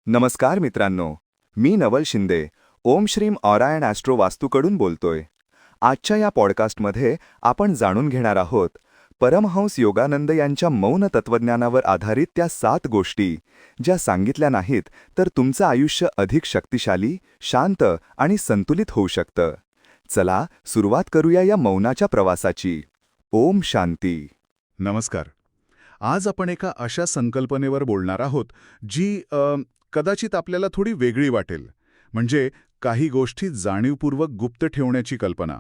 नमस्कार मित्रांनो, मी नवल शिंदे, ओम श्रीम aura and Austro वास्तूकडून बोलतोय. आजच्या या पॉडकास्टमध्ये आपण जाणून घेणार आहोत परमहंस योगानंद यांच्या मौन तत्वज्ञानावर आधारित त्या 7 गोष्टी, ज्या सांगितल्या नाहीत तर तुमचं आयुष्य अधिक शक्तिशाली, शांत आणि संतुलित होऊ शकतं. चला सुरुवात करूया या मौनाच्या प्रवासाची. ओम शांती. नमस्कार. आज आपण एका अशा संकल्पनेवर बोलणार आहोत जी कदाचित आपल्याला थोडी वेगळी वाटेल. म्हणजे काही गोष्टी जाणीवपूर्वक गुप्त ठेवण्याची कल्पना.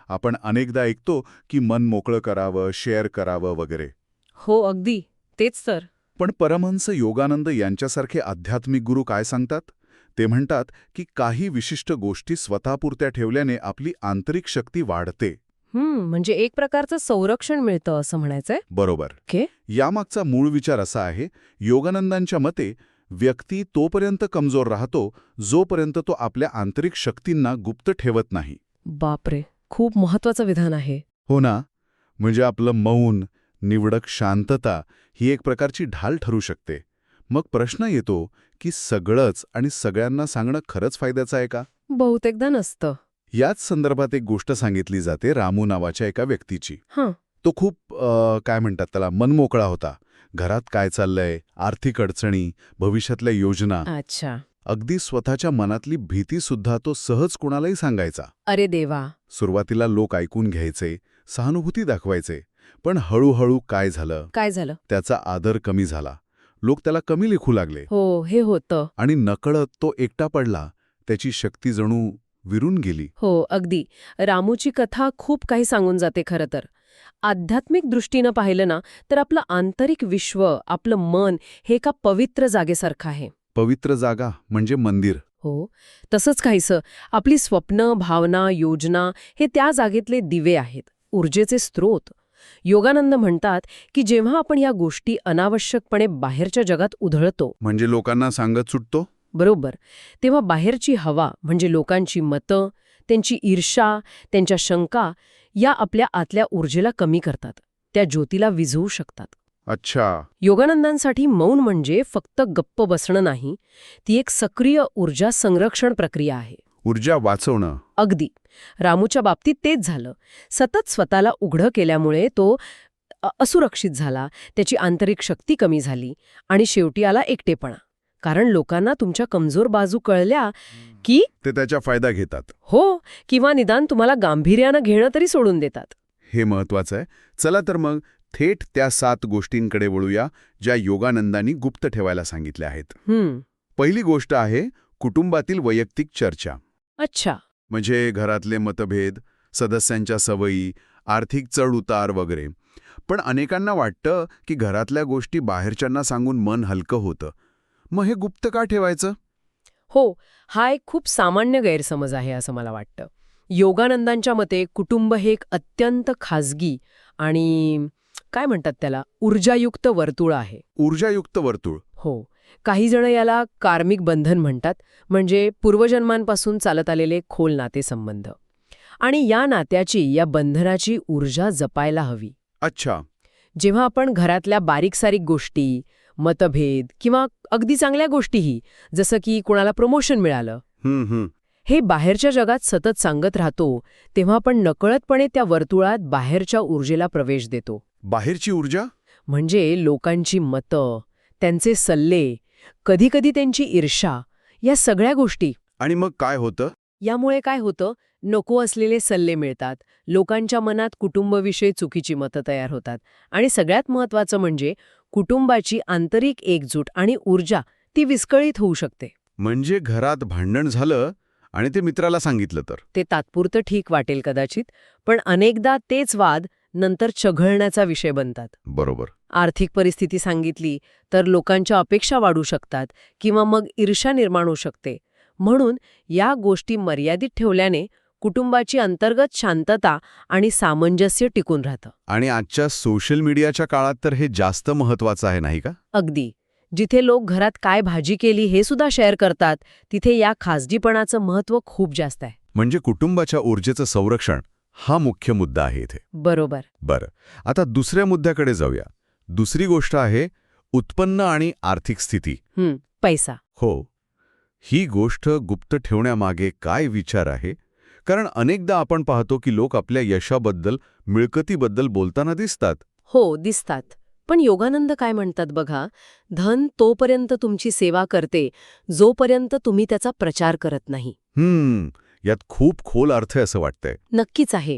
आपण अनेकदा ऐकतो की मन मोकळं करावं, शेअर करावं वगैरे. हो, अगदी तेच तर. पण परमहंस योगानंद यांच्यासारखे आध्यात्मिक गुरु काय सांगतात? ते म्हणतात की काही विशिष्ट गोष्टी स्वतःपुरत्या ठेवल्याने आपली आंतरिक शक्ती वाढते. म्हणजे एक प्रकारचं संरक्षण मिळतं असं म्हणायचंय. बरोबर. ओके. यामागचा मूळ विचार असा आहे, योगानंदांच्या मते व्यक्ती तोपर्यंत कमजोर राहतो जोपर्यंत तो आपल्या आंतरिक शक्तींना गुप्त ठेवत नाही. बापरे, खूप महत्वाचं विधान आहे. हो ना. म्हणजे आपलं मौन, निवडक शांतता ही एक प्रकारची ढाल ठरू शकते. मग प्रश्न येतो की सगळंच आणि सगळ्यांना सांगणं खरंच फायद्याचं आहे का? बहुतेकदा नसतं. याच संदर्भात एक गोष्ट सांगितली जाते रामू नावाच्या एका व्यक्तीची. हां. तो खूप काय म्हणतात त्याला, मनमोकळा होता. घरात काय चाललंय, आर्थिक अडचणी, भविष्यातल्या योजना, अच्छा. अगदी स्वतःच्या मनातली भीतीसुद्धा तो सहज कुणालाही सांगायचा. अरे देवा. सुरुवातीला लोक ऐकून घ्यायचे, सहानुभूती दाखवायचे. पण हळूहळू काय झालं, काय झालं? त्याचा आदर कमी झाला. लोक त्याला कमी लेखू लागले हो, हे होतं. आणि नकळत तो एकटा पडला. त्याची शक्ती जणू विरून गेली. हो, अगदी. रामूची कथा खूप काही सांगून जाते खरं तर. आध्यात्मिक दृष्टीनं पाहिलं ना तर आपलं आंतरिक विश्व, आपलं मन हे एका पवित्र जागेसारखं आहे. पवित्र जागा म्हणजे मंदिर. हो, तसंच काहीसं. आपली स्वप्न, भावना, योजना हे त्या जागेतले दिवे आहेत, ऊर्जेचे स्रोत. योगानंद म्हणतात की जेव्हा आपण या गोष्टी अनावश्यकपणे बाहेरच्या जगात उधळतो, म्हणजे लोकांना सांगत सुटतो. बरोबर, तेव्हा बाहेरची हवा म्हणजे लोकांची मतं, त्यांची ईर्ष्या, त्यांच्या शंका या आपल्या आतल्या ऊर्जेला कमी करतात, त्या ज्योतीला विझवू शकतात. अच्छा. योगानंदांसाठी मौन म्हणजे फक्त गप्प बसणं नाही, ती एक सक्रिय ऊर्जा संरक्षण प्रक्रिया आहे. ऊर्जा वाचवणं. अगदी. रामूच्या बाबतीत तेच झालं. सतत स्वतःला उघडं केल्यामुळे तो असुरक्षित झाला, त्याची आंतरिक शक्ती कमी झाली आणि शेवटी आला एकटेपणा. कारण लोकांना तुमच्या कमजोर बाजू कळल्या की ते त्याचा फायदा घेतात. हो, किंवा निदान तुम्हाला गांभीर्यानं घेणं तरी सोडून देतात. हे महत्वाचं आहे. चला तर मग थेट त्या 7 गोष्टींकडे वळूया ज्या योगानंदांनी गुप्त ठेवायला सांगितल्या आहेत. पहिली गोष्ट आहे कुटुंबातील वैयक्तिक चर्चा. अच्छा. म्हणजे घरातले मतभेद, सदस्यांच्या सवयी, आर्थिक चढ-उतार वगैरे. पण अनेकांना वाटतं की घरातल्या गोष्टी बाहेरच्यांना सांगून मन हलकं होतं. मग हे गुप्त का ठेवायचं? हो, हा एक खूप सामान्य गैरसमज आहे असं मला वाटतं. योगानंदांच्या मते कुटुंब हे एक अत्यंत खाजगी आणि काय म्हणतात त्याला, ऊर्जायुक्त वर्तुळ आहे. ऊर्जायुक्त वर्तुळ. हो, काही जण याला कार्मिक बंधन म्हणतात, म्हणजे पूर्वजन्मांपासून चालत आलेले खोल नातेसंबंध. आणि या नात्याची, या बंधनाची ऊर्जा जपायला हवी. अच्छा. जेव्हा आपण घरातल्या बारीक-सारीक गोष्टी, मतभेद किंवा अगदी चांगल्या गोष्टीही, जसं की कुणाला प्रमोशन मिळालं, हे बाहेरच्या जगात सतत सांगत राहतो, तेव्हा आपण नकळतपणे त्या वर्तुळात बाहेरच्या ऊर्जेला प्रवेश देतो. बाहेरची ऊर्जा? म्हणजे लोकांची मतं, त्यांचे सल्ले, कधीकधी त्यांची ईर्ष्या, या सगळ्या गोष्टी. आणि मग काय होतं? यामुळे काय होतं, नको असलेले सल्ले मिळतात, लोकांच्या मनात कुटुंबाविषयी चुकीची मतं तयार होतात आणि सगळ्यात महत्त्वाचं म्हणजे कुटुंबाची आंतरिक एकजूट आणि ऊर्जा ती विस्कळीत होऊ शकते. म्हणजे घरात भांडण झालं आणि ते मित्राला सांगितलं तर? ते तात्पुरतं ठीक वाटेल कदाचित, पण अनेकदा तेच वाद नंतर चघळण्याचा विषय बनतात. बरोबर. आर्थिक परिस्थिती सांगितली तर लोकांच्या अपेक्षा वाढू शकतात किंवा मग ईर्ष्या निर्माण होऊ शकते. म्हणून या गोष्टी मर्यादित ठेवल्याने कुटुंबाची अंतर्गत शांतता आणि सामंजस्य टिकून राहतं. आणि आजच्या सोशल मीडियाच्या काळात तर हे जास्त महत्वाचं आहे, नाही का? अगदी. जिथे लोक घरात काय भाजी केली हे सुद्धा शेअर करतात, तिथे या खाजगीपणाचं महत्त्व खूप जास्त आहे. म्हणजे कुटुंबाच्या ऊर्जेचं संरक्षण हा मुख्य मुद्दा आहे इथे. बरोबर. बरं, आता दुसऱ्या मुद्द्याकडे जाऊया. दुसरी गोष्ट आहे उत्पन्न आणि आर्थिक स्थिती. पैसा. हो. ही गोष्ट गुप्त ठेवण्यामागे काय विचार आहे? कारण अनेकदा आपण पाहतो की लोक आपल्या यशाबद्दल, मिळकतीबद्दल बोलताना दिसतात. हो, दिसतात. पण योगानंद काय म्हणतात बघा, धन तोपर्यंत तुमची सेवा करते, जोपर्यंत तुम्ही त्याचा प्रचार करत नाही. यात खूप खोल अर्थ आहे असं वाटतंय. नक्कीच आहे.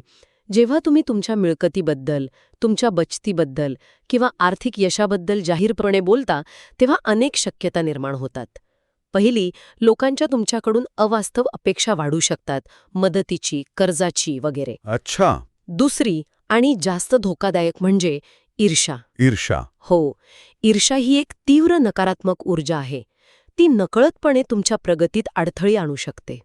जेव्हा तुम्ही तुमच्या मिळकतीबद्दल, तुमच्या बचतीबद्दल किंवा आर्थिक यशाबद्दल जाहीरपणे बोलता, तेव्हा अनेक शक्यता निर्माण होतात. पहिली, लोकांच्या तुमच्याकडून अवास्तव अपेक्षा वाढू शकतात, मदतीची, कर्जाची वगैरे. अच्छा. दुसरी आणि जास्त धोकादायक म्हणजे ईर्ष्या. ईर्ष्या. हो, ईर्ष्या ही एक तीव्र नकारात्मक ऊर्जा आहे. ती नकळतपणे तुमच्या प्रगतीत अडथळी आणू शकते.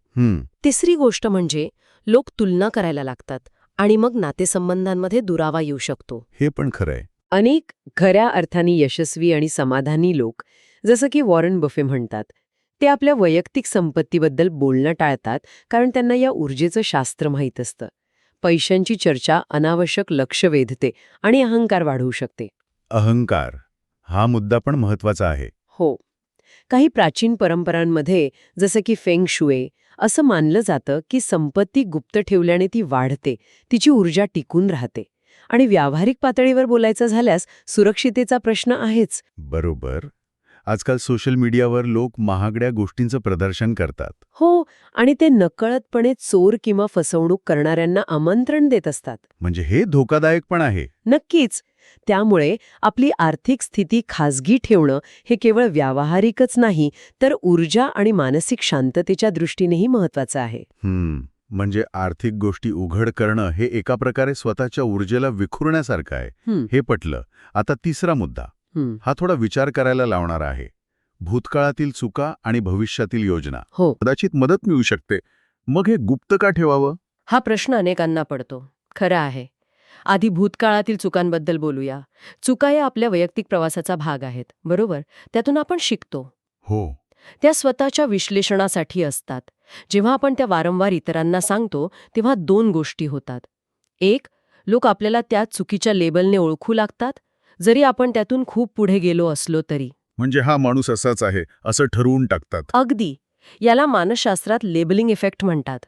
तिसरी गोष्ट म्हणजे लोक तुलना करायला लागतात आणि मग नातेसंबंधांमध्ये दुरावा येऊ शकतो. हे पण खरंय. अनेक खऱ्या अर्थाने यशस्वी आणि समाधानी लोक, जसं की वॉरन बफे म्हणतात, ते आपल्या वैयक्तिक संपत्तीबद्दल बोलणं टाळतात कारण त्यांना या ऊर्जेचं शास्त्र माहीत असतं. पैशांची चर्चा अनावश्यक लक्ष वेधते आणि अहंकार वाढवू शकते. अहंकार हा मुद्दा पण महत्वाचा आहे. हो. काही प्राचीन परंपरांमध्ये, जसं की फेंग शुए, असं मानलं जातं की संपत्ती गुप्त ठेवल्याने ती वाढते, तिची ऊर्जा टिकून राहते. आणि व्यावहारिक पातळीवर बोलायचं झाल्यास सुरक्षितेचा प्रश्न आहेच. बरोबर. आजकाल सोशल मीडियावर लोक महागड्या गोष्टींचं प्रदर्शन करतात. हो, आणि ते नकळतपणे चोर किंवा फसवणूक करणाऱ्यांना आमंत्रण देत असतात. म्हणजे हे धोकादायक पण आहे. नक्कीच. त्यामुळे आपली आर्थिक स्थिती खाजगी ठेवणं हे केवळ व्यावहारिकच नाही, तर ऊर्जा आणि मानसिक शांततेच्या दृष्टीनेही महत्वाचं आहे. म्हणजे आर्थिक गोष्टी उघड करणं हे एका प्रकारे स्वतःच्या ऊर्जेला विखुरण्यासारखं आहे. हे पटलं. आता तिसरा मुद्दा. हा थोडा विचार करायला लावणारा आहे. भूतकाळातील चुका आणि भविष्यातील योजना. हो. कदाचित मदत मिळू शकते. मग हे गुप्त का ठेवावं? हा प्रश्न अनेकांना पडतो. खरं आहे. आधी भूतकाळातील चुकांबद्दल बोलूया. चुका या आपल्या वैयक्तिक प्रवासाचा भाग आहेत, बरोबर? त्यातून आपण शिकतो. हो. त्या स्वतःच्या विश्लेषणासाठी असतात. जेव्हा आपण त्या वारंवार इतरांना सांगतो, तेव्हा दोन गोष्टी होतात. एक, लोक आपल्याला त्या चुकीच्या लेबलने ओळखू लागतात, जरी आपण त्यातून खूप पुढे गेलो असलो तरी. म्हणजे हा माणूस असाच आहे असं ठरवून टाकतात. अगदी. याला मानसशास्त्रात लेबलिंग इफेक्ट म्हणतात.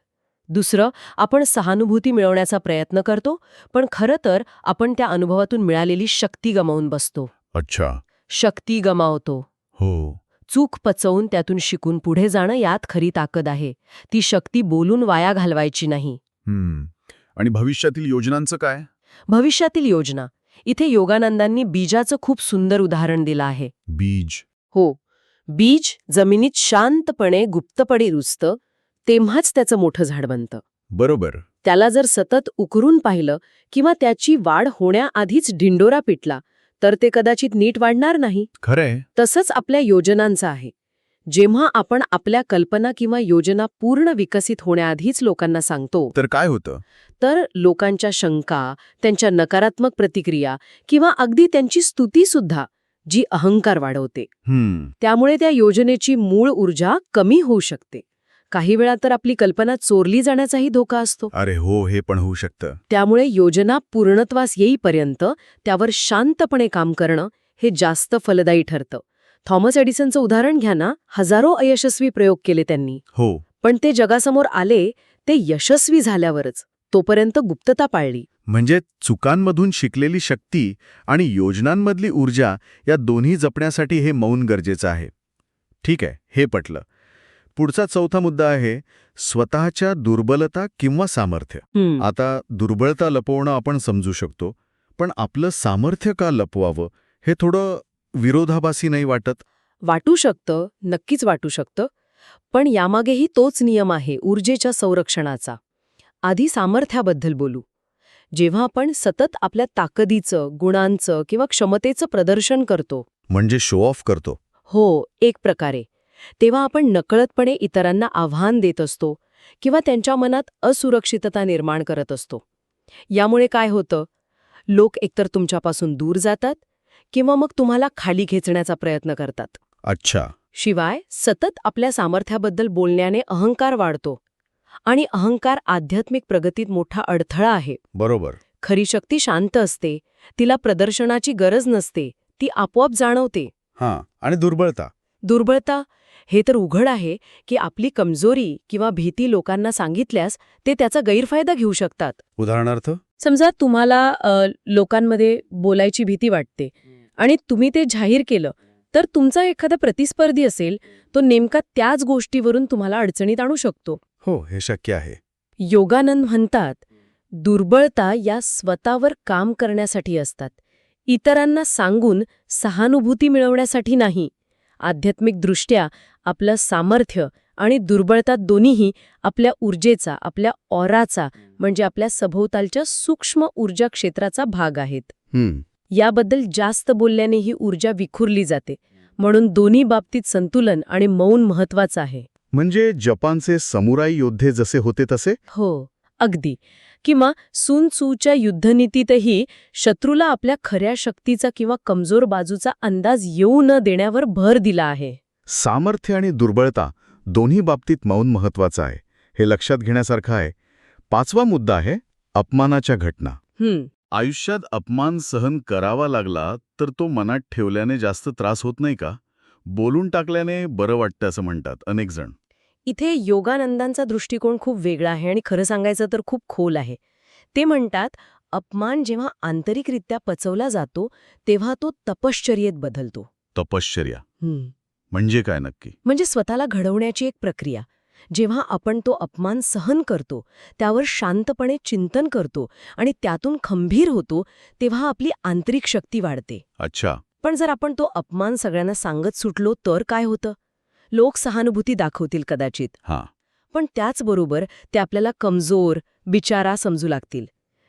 दुसरं, आपण सहानुभूती मिळवण्याचा प्रयत्न करतो, पण खरं तर आपण त्या अनुभवातून मिळालेली शक्ती गमावून बसतो. अच्छा. शक्ती गमावतो. हो. चूक पचवून त्यातून शिकून पुढे जाणं यात खरी ताकद आहे. ती शक्ती बोलून वाया घालवायची नाही. आणि भविष्यातील योजनांचं काय? भविष्यातील योजना. इथे योगानंदांनी बीजाचं खूप सुंदर उदाहरण दिलं आहे. बीज. हो. बीज जमिनीत शांतपणे गुप्तपणे रुजतं, तेव्हाच त्याचं मोठं झाड बनतं. बरोबर. त्याला जर सतत उकरून पाहिलं किंवा त्याची वाढ होण्याआधीच ढिंडोरा पिटला, तर ते कदाचित नीट वाढणार नाही. खरंय. तसंच आपल्या योजनांचं आहे. जेव्हा आपण आपल्या कल्पना किंवा योजना पूर्ण विकसित होण्याआधीच लोकांना सांगतो, तर काय होतं? तर लोकांच्या शंका, त्यांच्या नकारात्मक प्रतिक्रिया किंवा अगदी त्यांची स्तुतीसुद्धा, जी अहंकार वाढवते. त्यामुळे त्या योजनेची मूळ ऊर्जा कमी होऊ शकते. काही वेळा तर आपली कल्पना चोरली जाण्याचाही धोका असतो. अरे हो, हे पण होऊ शकतं. त्यामुळे योजना पूर्णत्वास येईपर्यंत त्यावर शांतपणे काम करणं हे जास्त फलदायी ठरतं. थॉमस एडिसनचं उदाहरण घ्या ना, हजारो अयशस्वी प्रयोग केले त्यांनी. हो. पण ते जगासमोर आले ते यशस्वी झाल्यावरच. तोपर्यंत गुप्तता पाळली. म्हणजे चुकांमधून शिकलेली शक्ती आणि योजनांमधली ऊर्जा या दोन्ही जपण्यासाठी हे मौन गरजेचं आहे. ठीक आहे, हे पटलं. पुढचा चौथा मुद्दा आहे स्वतःच्या दुर्बलता किंवा सामर्थ्य. आता दुर्बलता लपवणं आपण समजू शकतो, पण आपलं सामर्थ्य का लपवावं हे थोडं विरोधाभासी नाही वाटत? वाटू शकतं, नक्कीच वाटू शकतं. पण यामागेही तोच नियम आहे ऊर्जेच्या संरक्षणाचा. आधी सामर्थ्याबद्दल बोलू. जेव्हा आपण सतत आपल्या ताकदीचं, गुणांचं किंवा क्षमतेचं प्रदर्शन करतो, म्हणजे शो ऑफ करतो. हो, एक प्रकारे, तेव्हा आपण नकळतपणे इतरांना आव्हान देत असतो किंवा त्यांच्या मनात असुरक्षितता निर्माण करत असतो. यामुळे काय होतं? लोक एकतर तुमच्यापासून दूर जातात किंवा मग तुम्हाला खाली खेचण्याचा प्रयत्न करतात. अच्छा. शिवाय सतत आपल्या सामर्थ्याबद्दल बोलण्याने अहंकार वाढतो आणि अहंकार आध्यात्मिक प्रगतीत मोठा अडथळा आहे. बरोबर. खरी शक्ती शांत असते, तिला प्रदर्शनाची गरज नसते, ती आपोआप जाणवते. आणि दुर्बलता? दुर्बलता हे तर उघड आहे की आपली कमजोरी किंवा भीती लोकांना सांगितल्यास ते त्याचा गैरफायदा घेऊ शकतात. उदाहरणार्थ? समजा तुम्हाला लोकांमध्ये बोलायची भीती वाटते आणि तुम्ही ते जाहीर केलं, तर तुमचा एखादा प्रतिस्पर्धी असेल, तो नेमका त्याच गोष्टीवरून तुम्हाला अडचणीत आणू शकतो. हो, हे शक्य आहे. योगानंद म्हणतात, दुर्बळता या स्वतःवर काम करण्यासाठी असतात, इतरांना सांगून सहानुभूती मिळवण्यासाठी नाही. आध्यात्मिकदृष्ट्या आपलं सामर्थ्य आणि दुर्बळता दोन्हीही आपल्या ऊर्जेचा, आपल्या ऑराचा म्हणजे आपल्या सभोवतालच्या सूक्ष्म ऊर्जा क्षेत्राचा भाग आहेत. याबद्दल जास्त बोलल्याने ही ऊर्जा विखुरली जाते. म्हणून दोन्ही बाबतीत संतुलन आणि मौन महत्वाचं आहे. म्हणजे जपानचे समुराई योद्धे जसे होते तसे? हो, अगदी. किंवा सुन त्सूच्या युद्धनीतीतही शत्रूला आपल्या खऱ्या शक्तीचा किंवा कमजोर बाजूचा अंदाज येऊ न देण्यावर भर दिला आहे. सामर्थ्य आणि दुर्बळता दोन्ही बाबतीत मौन महत्वाचं आहे, हे लक्षात घेण्यासारखं आहे. 5वा मुद्दा आहे अपमानाच्या घटना. आयुष्यात अपमान सहन करावा लागला तर तो मनात ठेवल्याने जास्त त्रास होत नाही का? बोलून टाकल्याने बरं वाटतं असं म्हणतात अनेक जण. इथे योगानंदांचा दृष्टिकोन खूप वेगळा आहे आणि खरं सांगायचं तर खूप खोल आहे. ते म्हणतात, अपमान जेव्हा आंतरिकरित्या पचवला जातो तेव्हा तो तपश्चर्येत बदलतो. तपश्चर्या म्हणजे काय नक्की? म्हणजे स्वतःला घडवण्याची एक प्रक्रिया. जेव्हा आपण तो अपमान सहन करतो, त्यावर शांतपणे चिंतन करतो आणि त्यातून खंबीर होतो, तेव्हा आपली आंतरिक शक्ती वाढते. अच्छा. पण जर आपण तो अपमान सगळ्यांना सांगत सुटलो तर काय होतं? लोक सहानुभूती दाखवतील कदाचित, हां. पण त्याचबरोबर ते आपल्याला कमजोर, बिचारा समजू लागतील.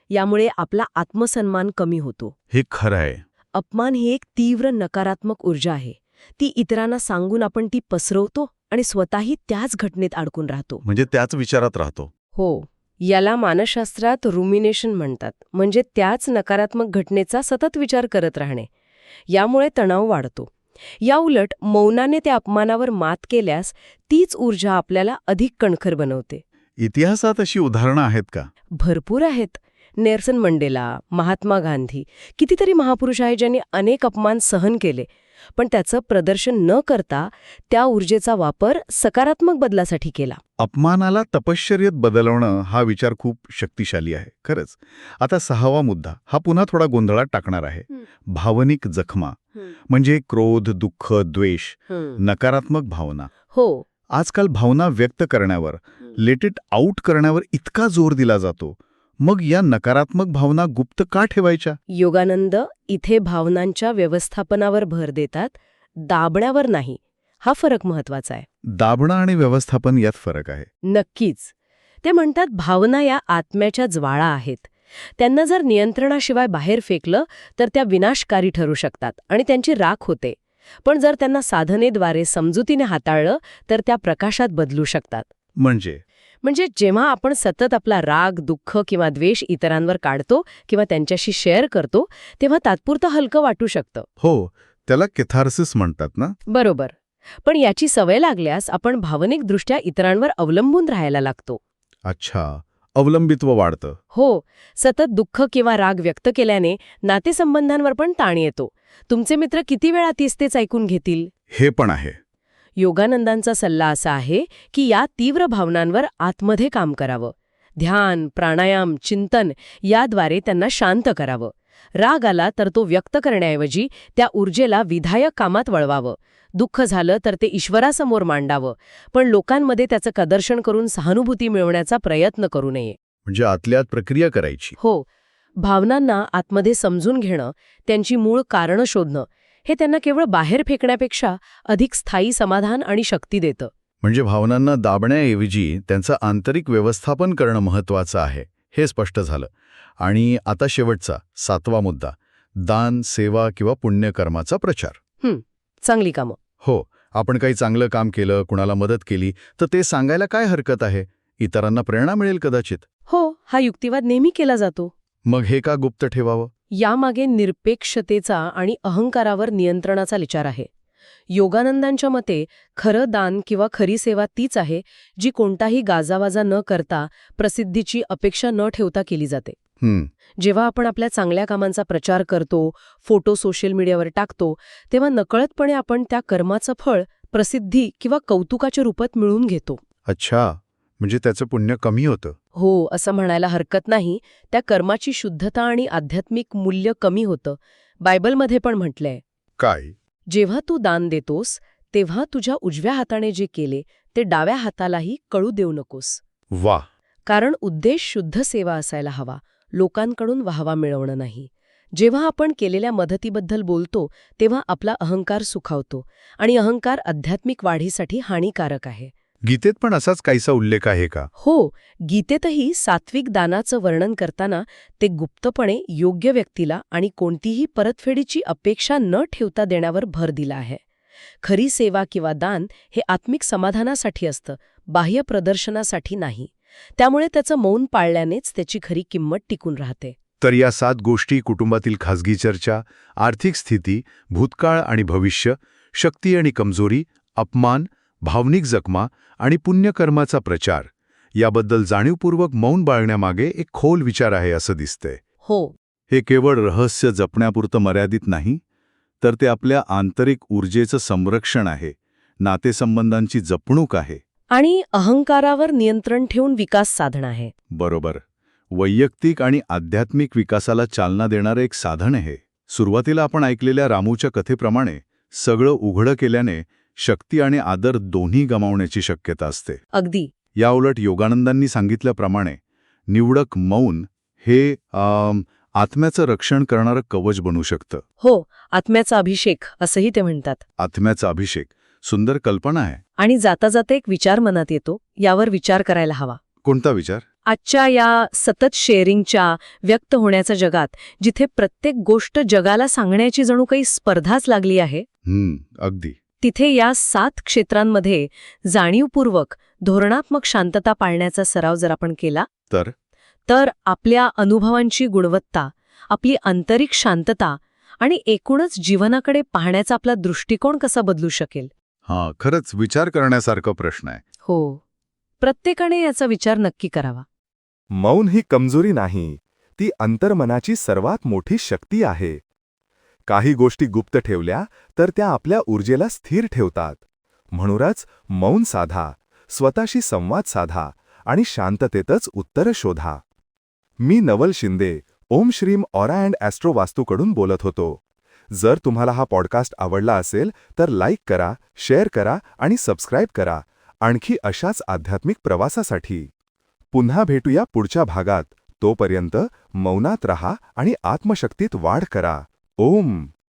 यामुळे आपला आत्मसन्मान कमी होतो. हे खरं आहे. अपमान ही एक तीव्र नकारात्मक ऊर्जा आहे. ती इतरांना सांगून आपण ती पसरवतो आणि स्वतःही त्याच घटनेत अडकून राहतो. म्हणजे त्याच विचारात राहतो. हो, याला मानसशास्त्रात रुमिनेशन म्हणतात. म्हणजे त्याच नकारात्मक घटनेचा सतत विचार करत राहणे. यामुळे तणाव वाढतो. याउलट मौनाने त्या अपमानावर मात केल्यास तीच ऊर्जा आपल्याला अधिक कणखर बनवते. इतिहासात अशी उदाहरणं आहेत का? भरपूर आहेत. नेल्सन मंडेला, महात्मा गांधी, कितीतरी महापुरुष आहेत ज्यांनी अनेक अपमान सहन केले, पण त्याचं प्रदर्शन न करता त्या ऊर्जेचा वापर सकारात्मक बदलासाठी केला. अपमानाला तपश्चर्येत बदलवणं हा विचार खूप शक्तिशाली आहे खरंच. आता 6वा मुद्दा हा पुन्हा थोडा गोंधळात टाकणार आहे. भावनिक जखमा म्हणजे क्रोध, दुःख, द्वेष, नकारात्मक भावना. हो, आजकाल भावना व्यक्त करण्यावर, लेट इट आउट करण्यावर इतका जोर दिला जातो. मग या नकारात्मक भावना गुप्त का ठेवायच्या? योगानंद इथे भावनांच्या व्यवस्थापनावर भर देतात, दाबण्यावर नाही. हा फरक महत्वाचा आहे. दाबणं आणि व्यवस्थापन यात फरक आहे. नक्कीच. ते म्हणतात भावना या आत्म्याच्या ज्वाळा आहेत. त्यांना जर नियंत्रणाशिवाय बाहेर फेकलं तर त्या विनाशकारी ठरू शकतात आणि त्यांची राख होते. पण जर त्यांना साधनेद्वारे समजुतीने हाताळलं तर त्या प्रकाशात बदलू शकतात. म्हणजे जेव्हा आपण सतत आपला राग, दुःख किंवा द्वेष इतरांवर काढतो किंवा त्यांच्याशी शेअर करतो, तेव्हा तात्पुरतं हलकं वाटू शकतं. हो, त्याला कॅथार्सिस म्हणतात ना? बरोबर. पण याची सवय लागल्यास आपण भावनिकदृष्ट्या इतरांवर अवलंबून राहायला लागतो. अच्छा, अवलंबित्व वाढतं. हो, सतत दुःख किंवा राग व्यक्त केल्याने नातेसंबंधांवर पण ताण येतो. तुमचे मित्र किती वेळा तेच ऐकून घेतील? हे पण आहे. योगानंदांचा सल्ला असा आहे की या तीव्र भावनांवर आतमध्ये काम करावं. ध्यान, प्राणायाम, चिंतन याद्वारे त्यांना शांत करावं. राग आला तर तो व्यक्त करण्याऐवजी त्या ऊर्जेला विधायक कामात वळवावं. दुःख झालं तर ते ईश्वरासमोर मांडावं, पण लोकांमध्ये त्याचं प्रदर्शन करून सहानुभूती मिळवण्याचा प्रयत्न करू नये. म्हणजे आतल्यात प्रक्रिया करायची. हो, भावनांना आतमध्ये समजून घेणं, त्यांची मूळ कारणं शोधणं, हे त्यांना केवळ बाहेर फेकण्यापेक्षा अधिक स्थायी समाधान आणि शक्ती देतं. म्हणजे भावनांना दाबण्याऐवजी त्यांचं आंतरिक व्यवस्थापन करणं महत्वाचं आहे, हे स्पष्ट झालं. आणि आता शेवटचा 7वा मुद्दा, दान, सेवा किंवा पुण्यकर्माचा प्रचार. चांगली कामं. हो, आपण काही चांगलं काम केलं, कुणाला मदत केली तर ते सांगायला काय हरकत आहे? इतरांना प्रेरणा मिळेल कदाचित. हो, हा युक्तिवाद नेहमी केला जातो. मग हे का गुप्त ठेवावं? यामागे निरपेक्षतेचा आणि अहंकारावर नियंत्रणाचा विचार आहे. योगानंदांच्या मते खरं दान किंवा खरी सेवा तीच आहे जी कोणताही गाजावाजा न करता, प्रसिद्धीची अपेक्षा न ठेवता केली जाते. जेव्हा आपण आपल्या चांगल्या कामांचा प्रचार करतो, फोटो सोशल मीडियावर टाकतो, तेव्हा नकळतपणे आपण त्या कर्माचं फळ प्रसिद्धी किंवा कौतुकाच्या रूपात मिळवून घेतो. अच्छा, म्हणजे त्याचं पुण्य कमी होतं. हो, असं म्हणायला हरकत नाही. त्या कर्माची शुद्धता आणि आध्यात्मिक मूल्य कमी होतं. बायबलमध्ये पण म्हटलंय, काय? जेव्हा तू दान देतोस तेव्हा तुझ्या उजव्या हाताने जे केले ते डाव्या हातालाही कळू देऊ नकोस. वा. कारण उद्देश शुद्ध सेवा असायला हवा, लोकांकडून वाहवा मिळवणं नाही. जेव्हा आपण केलेल्या मदतीबद्दल बोलतो तेव्हा आपला अहंकार सुखावतो आणि अहंकार आध्यात्मिक वाढीसाठी हानिकारक आहे. गीतेत पण असाच काहीसा उल्लेख आहे का? हो, गीतेतही सात्विक दानाचं वर्णन करताना ते गुप्तपणे योग्य व्यक्तीला आणि कोणतीही परतफेडीची अपेक्षा न ठेवता देण्यावर भर दिला आहे. खरी सेवा किंवा दान हे आत्मिक समाधानासाठी असतं, बाह्य प्रदर्शनासाठी नाही. त्यामुळे त्याचं मौन पाळल्यानेच त्याची खरी किंमत टिकून राहते. तर या 7 गोष्टी कुटुंबातील खासगी चर्चा, आर्थिक स्थिती, भूतकाळ आणि भविष्य, शक्ती आणि कमजोरी, अपमान, भावनिक जखमा आणि पुण्यकर्माचा प्रचार याबद्दल जाणीवपूर्वक मौन बाळगण्यामागे एक खोल विचार आहे असं दिसतंय. हो, हे केवळ रहस्य जपण्यापुरतं मर्यादित नाही, तर ते आपल्या आंतरिक ऊर्जेचं संरक्षण आहे, नातेसंबंधांची जपणूक आहे. आणि अहंकारावर नियंत्रण ठेवून विकास साधणं आहे. बरोबर. वैयक्तिक आणि आध्यात्मिक विकासाला चालना देणारं एक साधन आहे. सुरुवातीला आपण ऐकलेल्या रामूच्या कथेप्रमाणे सगळं उघडं केल्याने शक्ती आणि आदर दोन्ही गमावण्याची शक्यता असते. अगदी. याउलट योगानंदांनी सांगितल्याप्रमाणे निवडक मौन हे आत्म्याचं रक्षण करणारं कवच बनू शकतं. हो, आत्म्याचा अभिषेक असंही ते म्हणतात. आत्म्याचा अभिषेक, सुंदर कल्पना आहे. आणि जाता जाता एक विचार मनात येतो, यावर विचार करायला हवा. कोणता विचार? आजच्या या सतत शेअरिंगच्या, व्यक्त होण्याच्या जगात जिथे प्रत्येक गोष्ट जगाला सांगण्याची जणू काही स्पर्धाच लागली आहे, अगदी. तिथे या 7 क्षेत्रांमध्ये जाणीवपूर्वक धोरणात्मक शांतता पाळण्याचा सराव जर आपण केला तर आपल्या अनुभवांची गुणवत्ता, आपली आंतरिक शांतता आणि एकूणच जीवनाकडे पाहण्याचा आपला दृष्टिकोन कसा बदलू शकेल. हां, खरंच विचार करण्यासारखा प्रश्न आहे. हो, प्रत्येकाने याचा विचार नक्की करावा. मौन ही कमजोरी नाही, ती अंतर्मनाची सर्वात मोठी शक्ती आहे. काही गोष्टी गुप्त ठेवल्या तर त्या आपल्या ऊर्जेला स्थिर ठेवतात. म्हणूनच मौन साधा, स्वतःशी संवाद साधा आणि शांततेतच उत्तरं शोधा. मी नवल शिंदे, ओम श्रीम ऑरा अँड ॲस्ट्रो वास्तूकडून बोलत होतो. जर तुम्हाला हा पॉडकास्ट आवडला असेल तर लाईक करा, शेअर करा आणि सबस्क्राईब करा आणखी अशाच आध्यात्मिक प्रवासासाठी. पुन्हा भेटूया पुढच्या भागात. तोपर्यंत मौनात रहा आणि आत्मशक्तीत वाढ करा. ओम.